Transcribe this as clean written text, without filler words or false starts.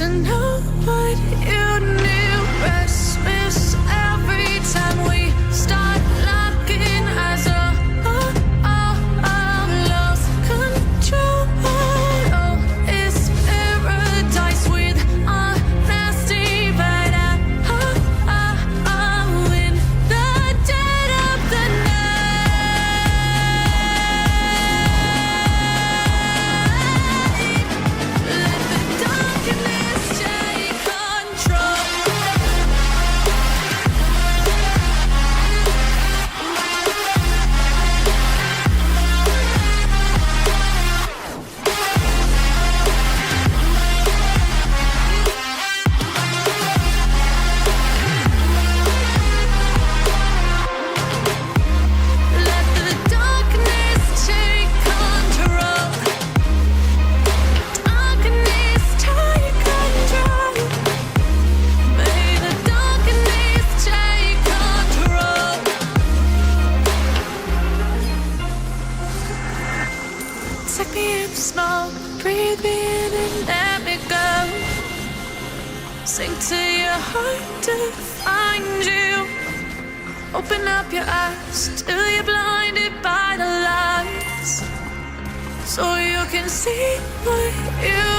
to know what you knew. Restless every time we start locking eyes. Lost control. Oh, it's paradise with honesty, but I'm in the dead of the night. Let the darkness take control. Let the darkness take control. Darkness take control. May the darkness take control. Take me in small, breathe me in and let me go. Sink to your heart to find you. Open up your eyes till you're blinded by the lights, so you can see what you